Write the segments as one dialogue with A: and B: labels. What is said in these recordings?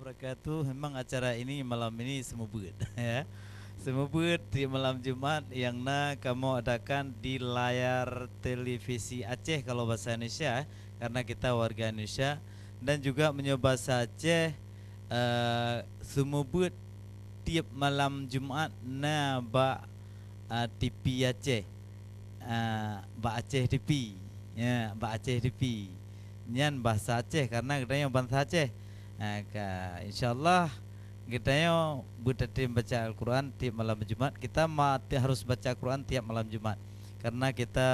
A: wabarakatuh. Memang acara ini malam ini semubut ya. Semubut di malam Jumat yang kamu adakan di layar televisi Aceh kalau bahasa Indonesia karena kita warga Indonesia, dan juga mencoba Aceh semubut tiap malam Jumat TV Aceh, ba Aceh TV ya, ba Aceh TV nyan bahasa Aceh karena kita bahasa Aceh. InsyaAllah kita butatim baca Al-Quran tiap malam Jumat. Kita harus baca Al-Quran tiap malam Jumat karena kita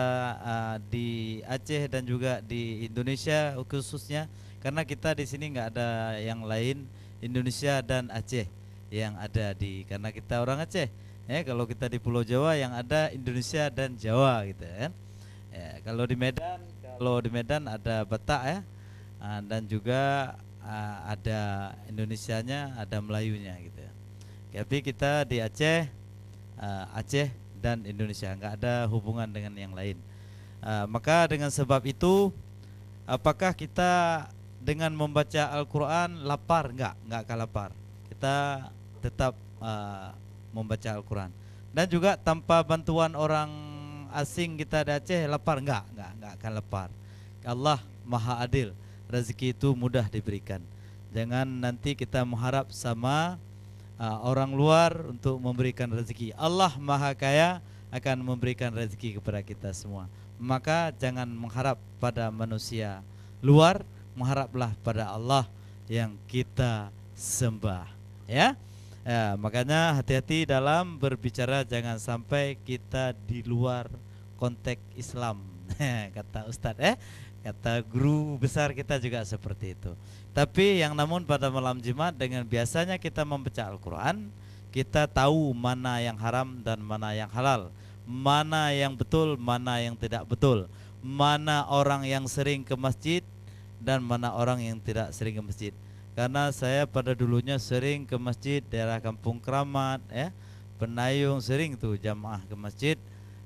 A: di Aceh dan juga di Indonesia khususnya, karena kita di sini nggak ada yang lain, Indonesia dan Aceh yang ada karena kita orang Aceh ya. Kalau kita di Pulau Jawa yang ada Indonesia dan Jawa gitu kan ya. Kalau di Medan ada Batak ya, dan juga ada Indonesianya, ada Melayunya gitu ya. Tapi kita di Aceh, Aceh dan Indonesia, nggak ada hubungan dengan yang lain. Maka dengan sebab itu, apakah kita dengan membaca Al-Quran lapar? Nggak akan lapar. Kita tetap membaca Al-Quran. Dan juga tanpa bantuan orang asing kita di Aceh lapar? Nggak akan lapar. Allah Maha Adil, rezeki itu mudah diberikan. Jangan nanti kita mengharap sama orang luar untuk memberikan rezeki. Allah Maha Kaya akan memberikan rezeki kepada kita semua. Maka jangan mengharap pada manusia luar, mengharaplah pada Allah yang kita sembah ya. Makanya hati-hati dalam berbicara, jangan sampai kita di luar konteks Islam kata Ustadz kata guru besar kita juga seperti itu. Tapi yang namun pada malam Jumat dengan biasanya kita membaca Al-Quran, kita tahu mana yang haram dan mana yang halal, mana yang betul, mana yang tidak betul, mana orang yang sering ke masjid dan mana orang yang tidak sering ke masjid. Karena saya pada dulunya sering ke masjid daerah Kampung Keramat ya, Penayung, sering tuh jamaah ke masjid,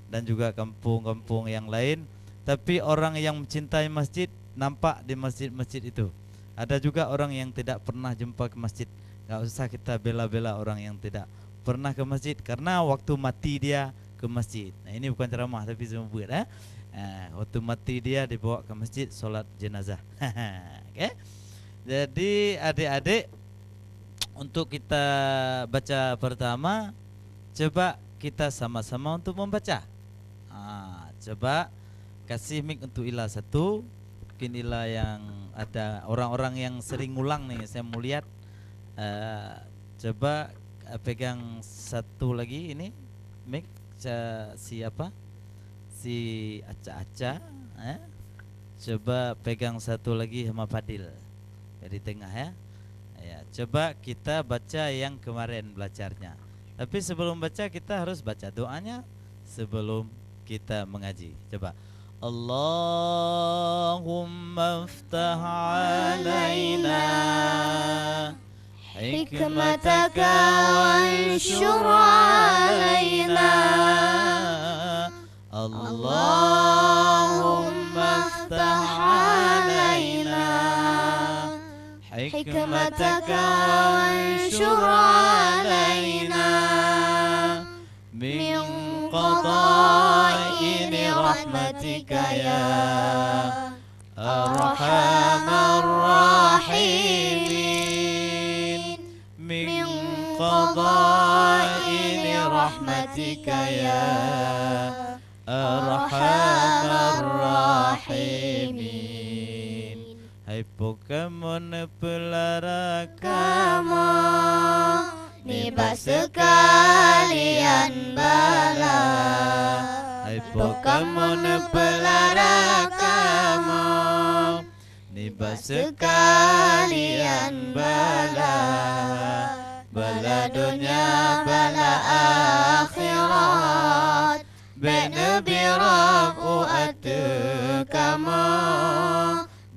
A: dan juga kampung-kampung yang lain. Tapi orang yang mencintai masjid nampak di masjid-masjid itu. Ada juga orang yang tidak pernah jumpa ke masjid. Gak usah kita bela-bela orang yang tidak pernah ke masjid, karena waktu mati dia ke masjid. Nah, ini bukan ceramah tapi semua waktu mati dia dibawa ke masjid solat jenazah. Okay? Jadi adik-adik, untuk kita baca pertama, coba kita sama-sama untuk membaca. Coba kasih mic untuk Ila satu. Mungkin Ila yang ada orang-orang yang sering ngulang nih, saya mau lihat. Coba pegang satu lagi ini mic, siapa? Si Aca-Aca. Coba pegang satu lagi sama Fadil di tengah ya. Coba kita baca yang kemarin belajarnya. Tapi sebelum baca kita harus baca doanya sebelum kita mengaji. Coba. Allahumma aftah alaina hikmataka wanshur alaina. Allahumma aftah alaina hikmataka wanshur alaina min qada'in rahmatika ya arhamar rahimin, min qada'in rahmatika ya arhamar rahimin. Hai Pokemon pelara kamu, nibah sekalian bala. Hai Pokemon pelara kamu, nibah sekalian bala. Bala dunia bala akhirat, Nabi Rabu atu kamu.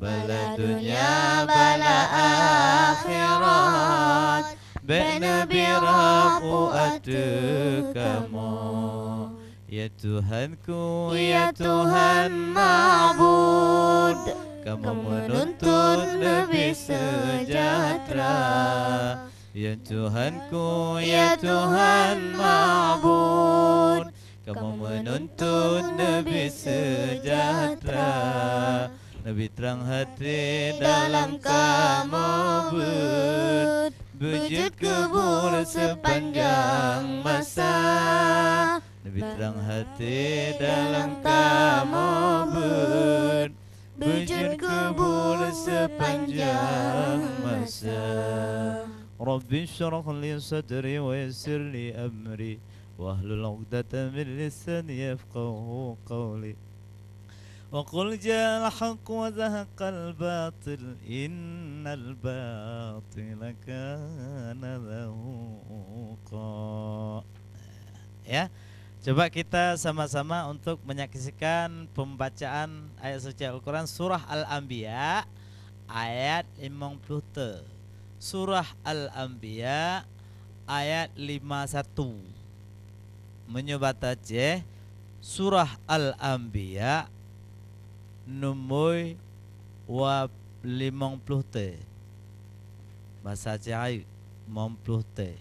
A: Bala dunia bala akhirat, Nabi Rabu atu kamu. Ya Tuhanku, ya Tuhan ma'bud, kamu menuntut lebih sejahtera. Ya Tuhanku, ya Tuhan ma'bud, kamu menuntut lebih sejahtera. Lebih terang hati dalam kamu berwujud kubur sepanjang masa. Lebih terang hati dalam kamu berwujud kubur sepanjang masa. Rabbi syrah li sadri wa yassir li amri wahlul 'uqdatam min lisani yafqahu qawli. وقل جاء الحق وزهق الباطل إن الباطل كان زهوقا. Ya, coba kita sama-sama untuk menyaksikan pembacaan ayat suci Al-Quran surah Al-Anbiya ayat 50. Surah Al-Anbiya ayat 51. Mencoba tajeh surah Al-Anbiya numoi wa 50 te bahasa Aceh 50 te.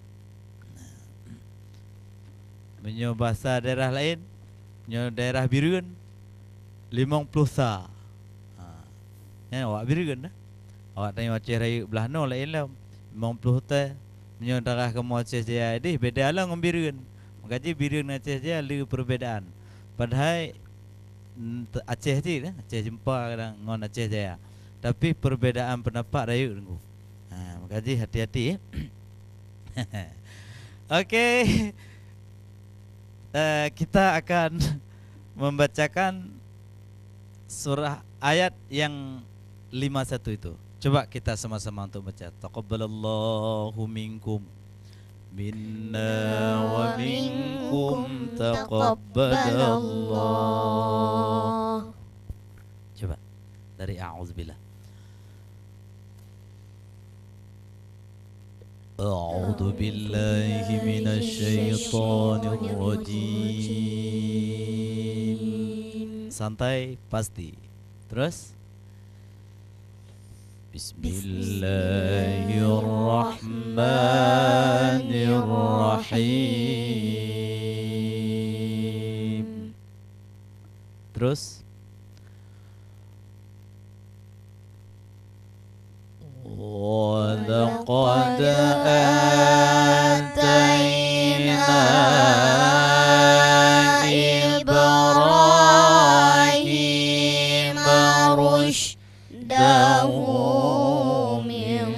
A: Menyo bahasa daerah lain, menyo daerah Birun 50 sa. Ya awak Birun dah. Awak tanya Aceh Raya belah no lain lah 50 te. Menyo daerah kamu Aceh Jaya deh beda lah dengan Birun. Makaji Birun Aceh Jaya ada perbedaan. Padahal Aceh je dah, Aceh jumpa kadang ngon Aceh Jaya. Tapi perbedaan pendapat raya tunggu. Makaji hati-hati. Okey. Kita akan membacakan surah ayat yang 51 itu. Coba kita sama-sama untuk baca. Taqabbalallahu minkum minna wa minkum taqabbalallah. Coba dari a'udzubillah. A'udzu billahi minasy syaithanir rajim. Santai pasti. Terus Bismillahirrahmanirrahim. Terus wa laqad atayna Ibrahim rusydahu min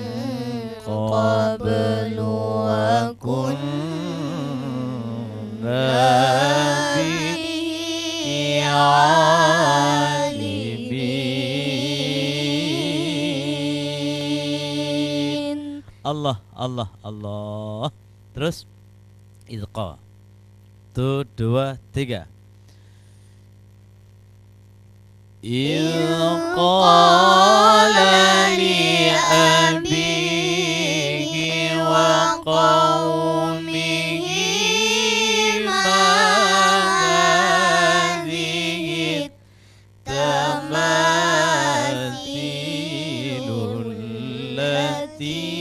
A: qablu wa kunna bihi alimin. Allah, Allah, Allah. Terus idqa. 1, 2, 3. إذ قال لأبيه وقومه ما هذه التماثيل التي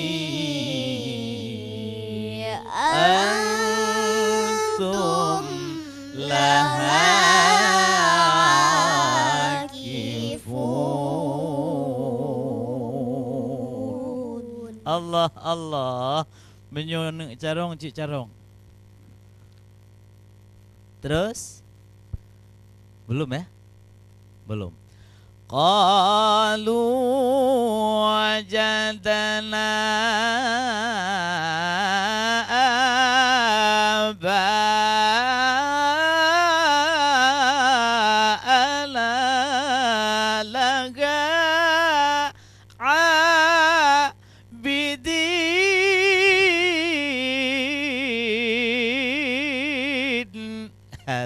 A: أنتم لها Allah, Allah. Menyunik carong, cik carong. Terus belum ya? Belum. Qalu wajadna aba'ana laga abidin.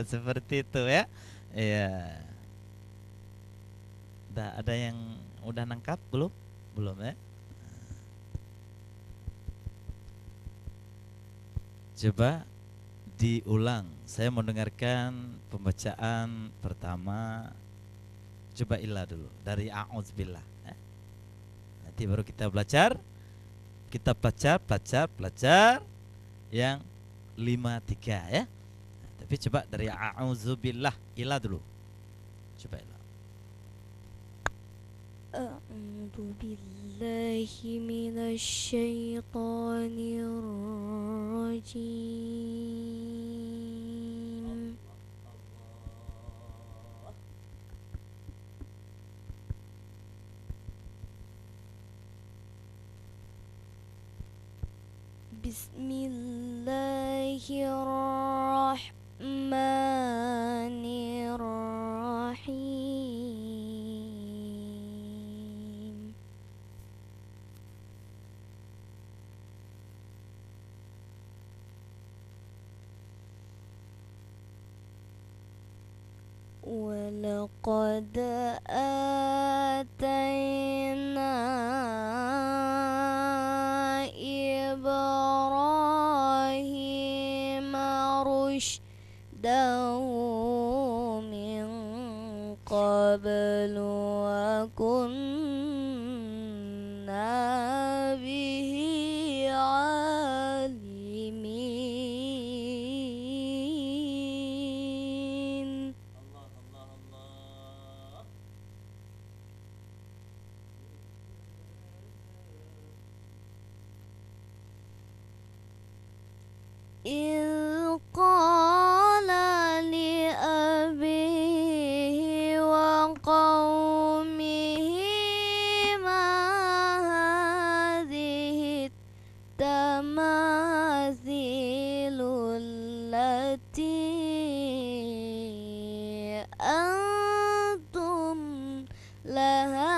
A: Seperti itu ya. Iya. Ada yang udah nangkap belum? Belum ya? Coba diulang. Saya mau dengarkan pembacaan pertama. Coba illa dulu dari a'udzubillah. Nanti baru kita belajar. Kita belajar yang 53 ya. Tapi coba dari a'udzubillah, illa dulu. Coba illa.
B: A'udzu billahi minasyaitonir rajim. Bismillahirrahmanirrahim. Walaqad atayna Ibrahim rusydahu min qablu wa kunna bihi alimin. إذ قال لأبيه وقومه ما هذه التماثيل التي أنتم لها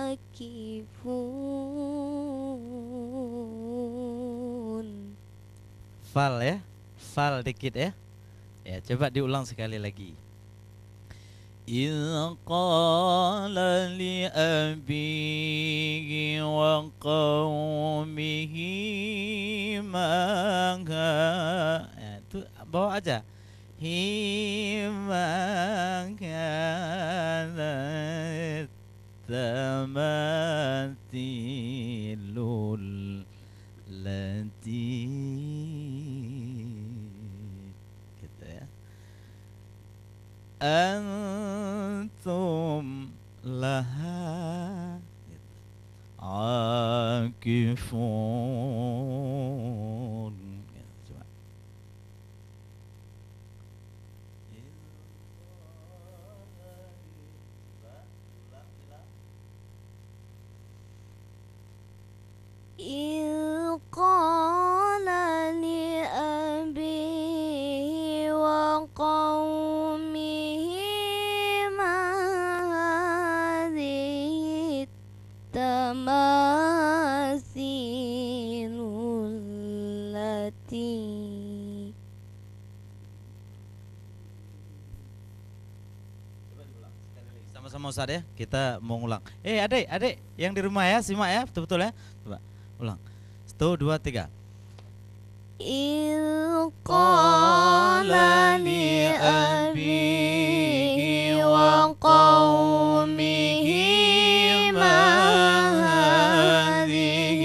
B: عاكفون.
A: Fal ya, fal dikit ya. Ya, coba diulang sekali lagi. إذ قال لأبيه وقومه ما ya, itu bawa aja. ما كانت تماثيل التي gitu ya. Antum laha akifun. Coba.
B: إذ قال لأبيه وقومه ما هذه التماثيل التي
A: Sama-sama Ustaz ya, kita mau ngulang. Adik yang di rumah ya, simak ya, betul-betul ya. Coba ulang. 1, 2, 3.
B: إذ قال لأبيه وقومه ما هذه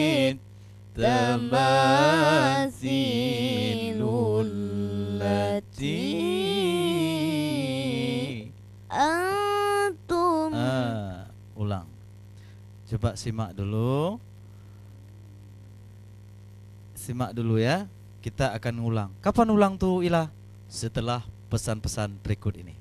B: التماثيل التي أنتم
A: ulang. Coba simak dulu. Simak dulu ya. Kita akan ulang. Kapan ulang tuh Ila? Setelah pesan-pesan berikut ini.